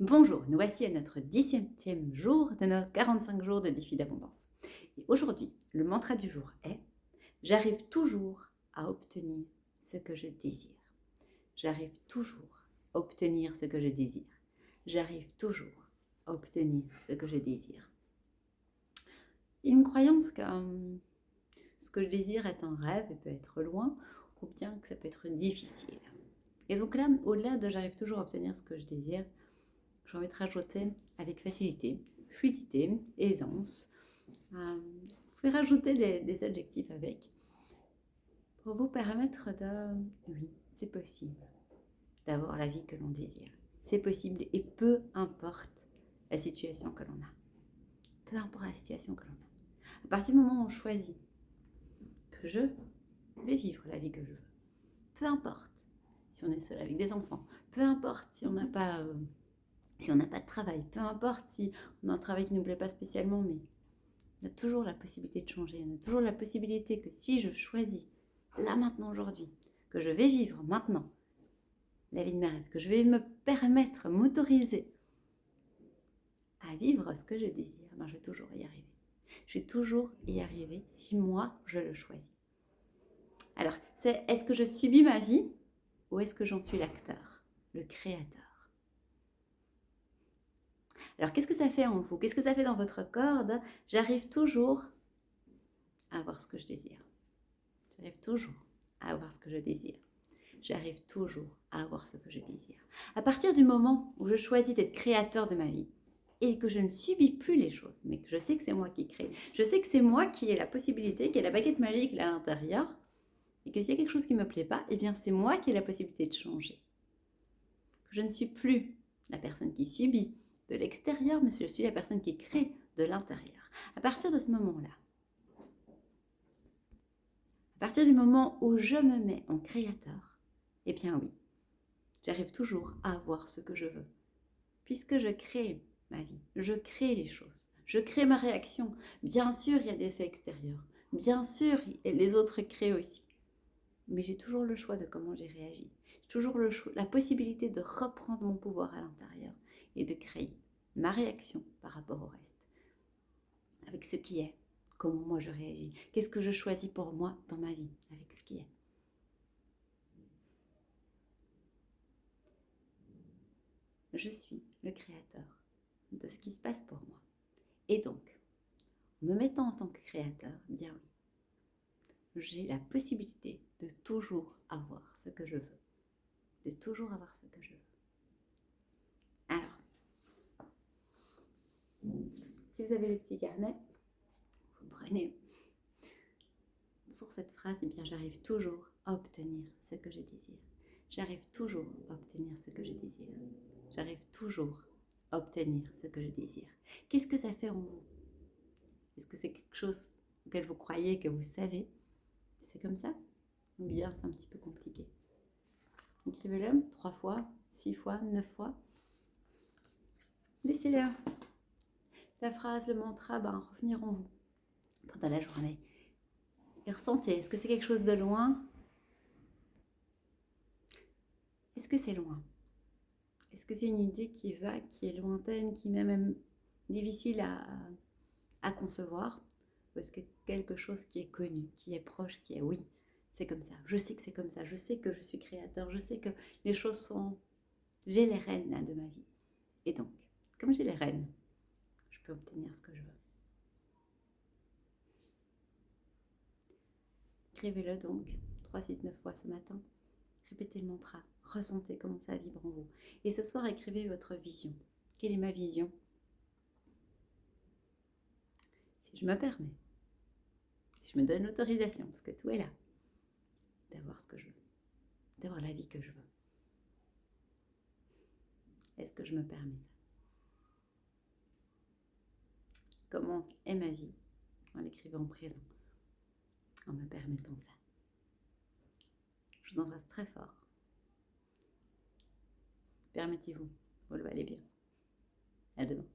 Bonjour, nous voici à notre 17e jour de nos 45 jours de défi d'abondance. Et aujourd'hui, le mantra du jour est « J'arrive toujours à obtenir ce que je désire. J'arrive toujours à obtenir ce que je désire. J'arrive toujours à obtenir ce que je désire. » Il y a une croyance que ce que je désire est un rêve et peut être loin, ou bien que ça peut être difficile. Et donc là, au-delà de « j'arrive toujours à obtenir ce que je désire », j'ai envie de rajouter avec facilité, fluidité, aisance. Vous pouvez rajouter des adjectifs avec pour vous permettre de, oui, c'est possible d'avoir la vie que l'on désire. C'est possible et peu importe la situation que l'on a. Peu importe la situation que l'on a. À partir du moment où on choisit que je vais vivre la vie que je veux, peu importe si on est seul avec des enfants, peu importe si on n'a pas de travail, peu importe si on a un travail qui ne nous plaît pas spécialement, mais on a toujours la possibilité de changer. On a toujours la possibilité que si je choisis, là, maintenant, aujourd'hui, que je vais vivre maintenant la vie de mes rêves, que je vais me permettre, m'autoriser à vivre ce que je désire, ben je vais toujours y arriver. Je vais toujours y arriver si moi, je le choisis. Alors, est-ce que je subis ma vie ou est-ce que j'en suis l'acteur, le créateur? Alors, qu'est-ce que ça fait en vous? Qu'est-ce que ça fait dans votre corps? J'arrive toujours à avoir ce que je désire. J'arrive toujours à avoir ce que je désire. J'arrive toujours à avoir ce que je désire. À partir du moment où je choisis d'être créateur de ma vie et que je ne subis plus les choses, mais que je sais que c'est moi qui crée, je sais que c'est moi qui ai la possibilité, qui ai la baguette magique là à l'intérieur, et que s'il y a quelque chose qui ne me plaît pas, eh bien c'est moi qui ai la possibilité de changer. Je ne suis plus la personne qui subit de l'extérieur, mais je suis la personne qui crée de l'intérieur. À partir de ce moment-là, à partir du moment où je me mets en créateur, eh bien oui, j'arrive toujours à avoir ce que je veux. Puisque je crée ma vie, je crée les choses, je crée ma réaction. Bien sûr, il y a des faits extérieurs. Bien sûr, les autres créent aussi. Mais j'ai toujours le choix de comment j'ai réagi. J'ai toujours la possibilité de reprendre mon pouvoir à l'intérieur et de créer ma réaction par rapport au reste. Avec ce qui est, comment moi je réagis. Qu'est-ce que je choisis pour moi dans ma vie avec ce qui est. Je suis le créateur de ce qui se passe pour moi. Et donc, en me mettant en tant que créateur, bien oui, j'ai la possibilité de toujours avoir ce que je veux. De toujours avoir ce que je veux. Alors, si vous avez le petit carnet, vous prenez sur cette phrase, eh bien j'arrive toujours à obtenir ce que je désire. J'arrive toujours à obtenir ce que je désire. J'arrive toujours à obtenir ce que je désire. Qu'est-ce que ça fait en vous? Est-ce que c'est quelque chose auquel vous croyez, que vous savez? C'est comme ça? Ou bien c'est un petit peu compliqué? Écrivez-le 3 fois, 6 fois, 9 fois. Laissez-le. La phrase, le mantra, revenir en vous pendant la journée. Et ressentez, est-ce que c'est quelque chose de loin? Est-ce que c'est loin? Est-ce que c'est une idée qui est vague, qui est lointaine, qui est même difficile à concevoir? Ou est-ce que quelque chose qui est connu, qui est proche, qui est oui, c'est comme ça. Je sais que c'est comme ça. Je sais que je suis créateur. Je sais que les choses sont... J'ai les rênes là de ma vie. Et donc, comme j'ai les rênes, je peux obtenir ce que je veux. Écrivez-le donc 3, 6, 9 fois ce matin. Répétez le mantra. Ressentez comment ça vibre en vous. Et ce soir, écrivez votre vision. Quelle est ma vision? Si je me permets, si je me donne l'autorisation, parce que tout est là, d'avoir ce que je veux, d'avoir la vie que je veux. Est-ce que je me permets ça? Comment est ma vie en l'écrivant au présent, en me permettant ça? Je vous embrasse très fort. Permettez-vous, vous le valez bien. À demain.